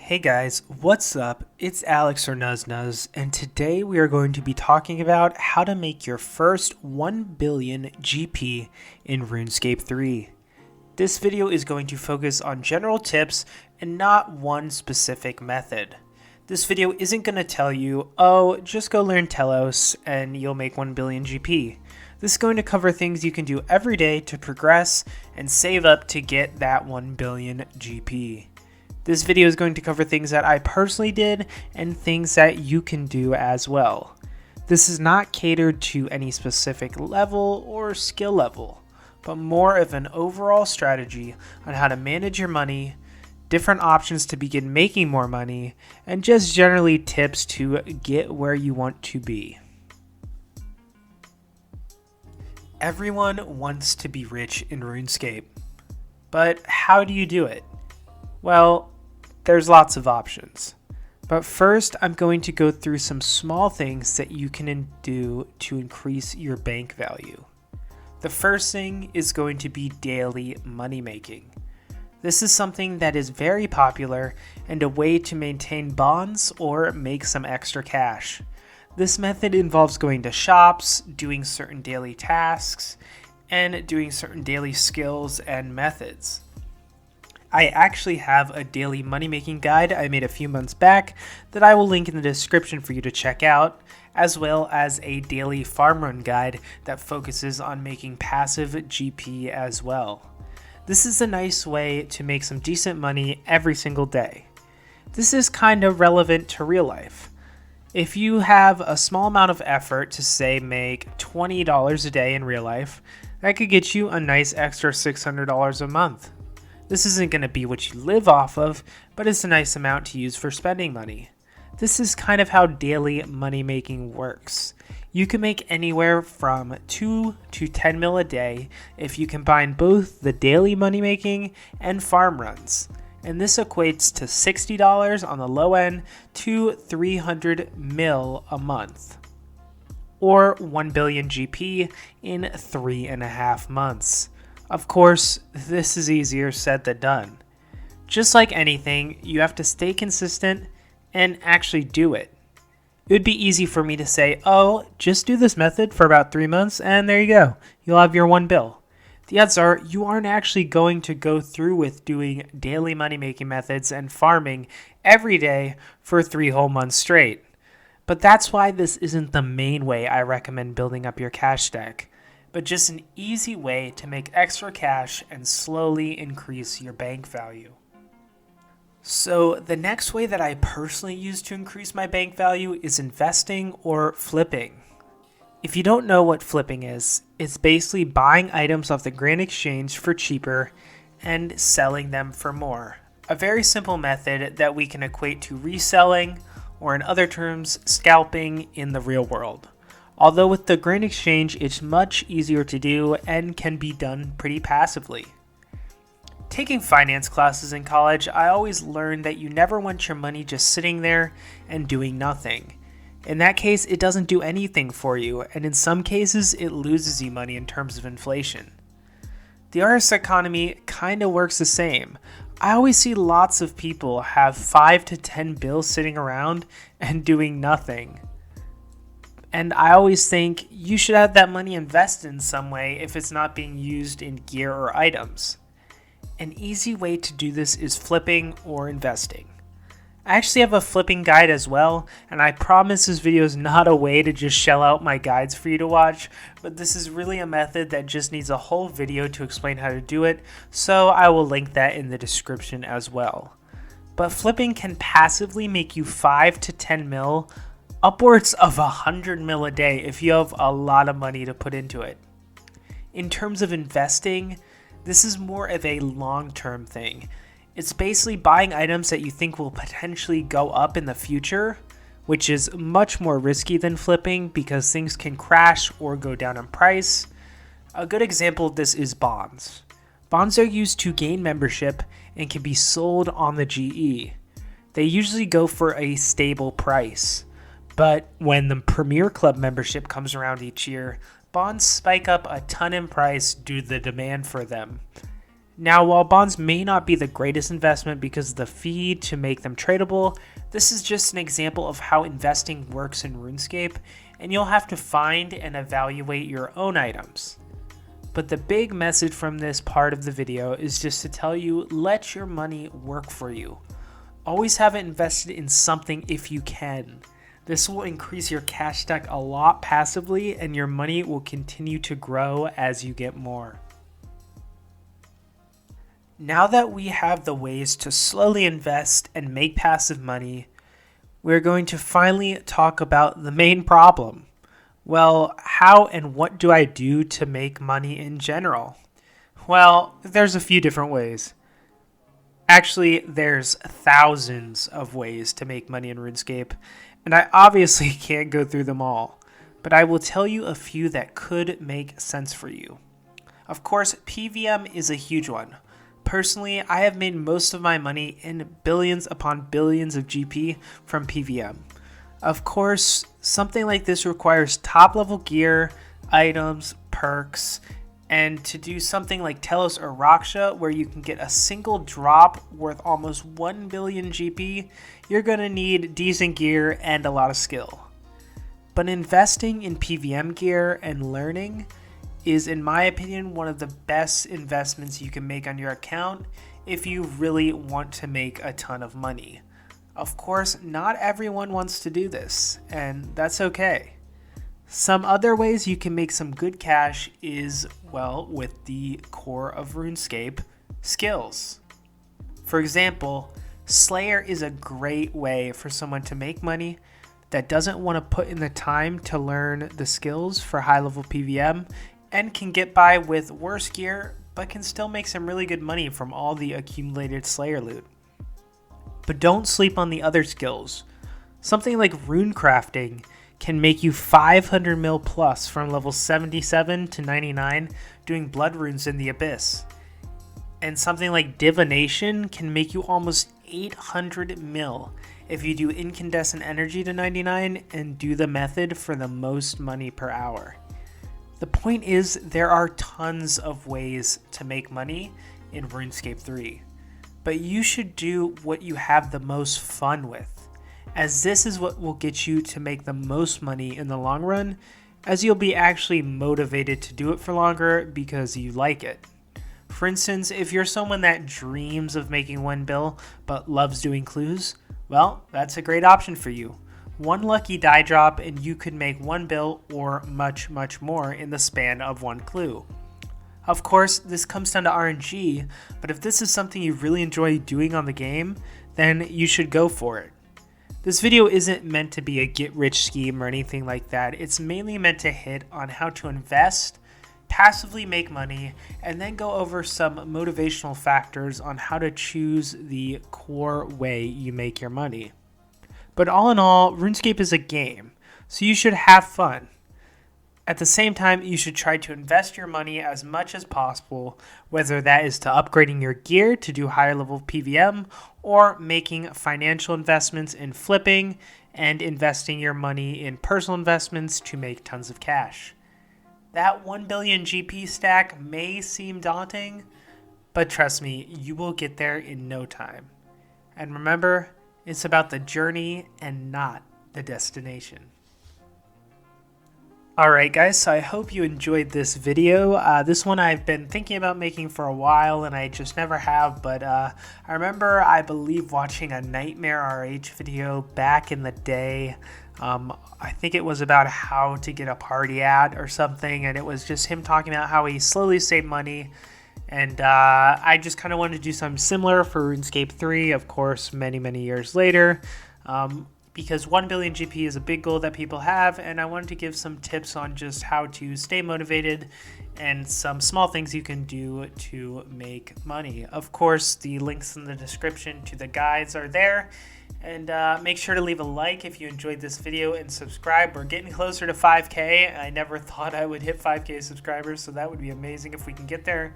Hey guys, what's up? It's Alex or Nuz, and today we are going to be talking about how to make your first 1 billion GP in Runescape 3. This video is going to focus on general tips and not one specific method. This video isn't going to tell you, oh, just go learn telos and you'll make 1 billion GP. This is going to cover things you can do every day to progress and save up to get that 1 billion GP. This video is going to cover things that I personally did and things that you can do as well. This is not catered to any specific level or skill level, but more of an overall strategy on how to manage your money, different options to begin making more money, and just generally tips to get where you want to be. Everyone wants to be rich in RuneScape, but how do you do it? Well, there's lots of options. But first, I'm going to go through some small things that you can do to increase your bank value. The first thing is going to be daily money making. This is something that is very popular and a way to maintain bonds or make some extra cash. This method involves going to shops, doing certain daily tasks, and doing certain daily skills and methods. I actually have a daily money making guide I made a few months back that I will link in the description for you to check out, as well as a daily farm run guide that focuses on making passive GP as well. This is a nice way to make some decent money every single day. This is kind of relevant to real life. If you have a small amount of effort to say make $20 a day in real life, that could get you a nice extra $600 a month. This isn't going to be what you live off of, but it's a nice amount to use for spending money. This is kind of how daily money making works. You can make anywhere from 2 to 10 mil a day if you combine both the daily money making and farm runs. And this equates to $60 on the low end to 300 mil a month, or 1 billion GP in 3.5 months. Of course, this is easier said than done. Just like anything, you have to stay consistent and actually do it. It would be easy for me to say, oh, just do this method for about 3 months and there you go. You'll have your 1 bill. The odds are you aren't actually going to go through with doing daily money making methods and farming every day for 3 whole months straight. But that's why this isn't the main way I recommend building up your cash stack, but just an easy way to make extra cash and slowly increase your bank value. So the next way that I personally use to increase my bank value is investing or flipping. If you don't know what flipping is, it's basically buying items off the Grand Exchange for cheaper and selling them for more. A very simple method that we can equate to reselling, or in other terms, scalping in the real world. Although with the Grand Exchange, it's much easier to do and can be done pretty passively. Taking finance classes in college, I always learned that you never want your money just sitting there and doing nothing. In that case, it doesn't do anything for you, and in some cases, it loses you money in terms of inflation. The RS economy kind of works the same. I always see lots of people have 5 to 10 bills sitting around and doing nothing. And I always think you should have that money invested in some way if it's not being used in gear or items. An easy way to do this is flipping or investing. I actually have a flipping guide as well, and I promise this video is not a way to just shell out my guides for you to watch, but this is really a method that just needs a whole video to explain how to do it, so I will link that in the description as well. But flipping can passively make you 5 to 10 mil, upwards of 100 mil a day if you have a lot of money to put into it. In terms of investing, this is more of a long-term thing. It's basically buying items that you think will potentially go up in the future, which is much more risky than flipping because things can crash or go down in price. A good example of this is bonds. Bonds are used to gain membership and can be sold on the GE. They usually go for a stable price. But when the Premier Club membership comes around each year, bonds spike up a ton in price due to the demand for them. Now, while bonds may not be the greatest investment because of the fee to make them tradable, this is just an example of how investing works in RuneScape, and you'll have to find and evaluate your own items. But the big message from this part of the video is just to tell you, let your money work for you. Always have it invested in something if you can. This will increase your cash stack a lot passively, and your money will continue to grow as you get more. Now that we have the ways to slowly invest and make passive money, we're going to finally talk about the main problem. Well, how and what do I do to make money in general? Well, there's a few different ways. Actually, there's thousands of ways to make money in RuneScape, and I obviously can't go through them all, but I will tell you a few that could make sense for you. Of course, PVM is a huge one. Personally, I have made most of my money in billions upon billions of GP from PVM. Of course, something like this requires top level gear, items, perks, and to do something like Telos or Raksha, where you can get a single drop worth almost 1 billion GP, you're going to need decent gear and a lot of skill. But investing in PVM gear and learning is, in my opinion, one of the best investments you can make on your account if you really want to make a ton of money. Of course, not everyone wants to do this, and that's okay. Some other ways you can make some good cash is, well, with the core of RuneScape, skills. For example, Slayer is a great way for someone to make money that doesn't want to put in the time to learn the skills for high-level PVM and can get by with worse gear, but can still make some really good money from all the accumulated Slayer loot. But don't sleep on the other skills. Something like rune crafting can make you 500 mil plus from level 77 to 99 doing blood runes in the abyss. And something like divination can make you almost 800 mil if you do incandescent energy to 99 and do the method for the most money per hour. The point is, there are tons of ways to make money in RuneScape 3, but you should do what you have the most fun with, as this is what will get you to make the most money in the long run, as you'll be actually motivated to do it for longer because you like it. For instance, if you're someone that dreams of making 1 bill but loves doing clues, well, that's a great option for you. One lucky die drop and you could make 1 bill or much more in the span of 1 clue. Of course, this comes down to RNG, but if this is something you really enjoy doing on the game, then you should go for it. This video isn't meant to be a get-rich scheme or anything like that. It's mainly meant to hit on how to invest, passively make money, and then go over some motivational factors on how to choose the core way you make your money. But all in all, RuneScape is a game, so you should have fun. At the same time, you should try to invest your money as much as possible, whether that is to upgrading your gear to do higher level PVM, or making financial investments in flipping, and investing your money in personal investments to make tons of cash. That 1 billion GP stack may seem daunting, but trust me, you will get there in no time. And remember, it's about the journey and not the destination. Alright guys, so I hope you enjoyed this video. This one I've been thinking about making for a while and I just never have, but I remember, I believe, watching a Nightmare RH video back in the day. I think it was about how to get a party ad or something, and it was just him talking about how he slowly saved money. And I just kind of wanted to do something similar for RuneScape 3, of course, many years later, because 1 billion GP is a big goal that people have, and I wanted to give some tips on just how to stay motivated and some small things you can do to make money. Of course, the links in the description to the guides are there, and make sure to leave a like if you enjoyed this video and subscribe. We're getting closer to 5K. I never thought I would hit 5K subscribers, so that would be amazing if we can get there.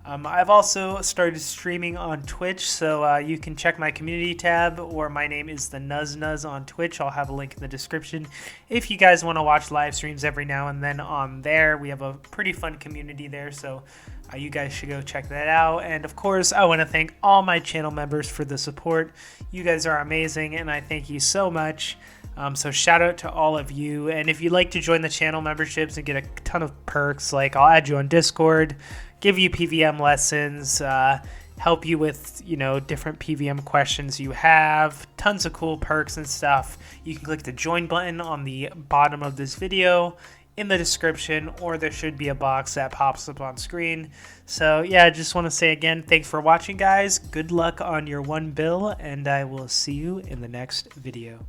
I've also started streaming on Twitch, so you can check my community tab, or my name is the Nuz on Twitch. I'll have a link in the description if you guys want to watch live streams every now and then on there. We have a pretty fun community there, so you guys should go check that out. And of course, I want to thank all my channel members for the support. You guys are amazing, and I thank you so much. So shout out to all of you. And if you'd like to join the channel memberships and get a ton of perks, like I'll add you on Discord, give you PVM lessons, help you with, different PVM questions you have, tons of cool perks and stuff. You can click the join button on the bottom of this video in the description, or there should be a box that pops up on screen. So yeah, I just want to say again, thanks for watching, guys. Good luck on your 1 bill, and I will see you in the next video.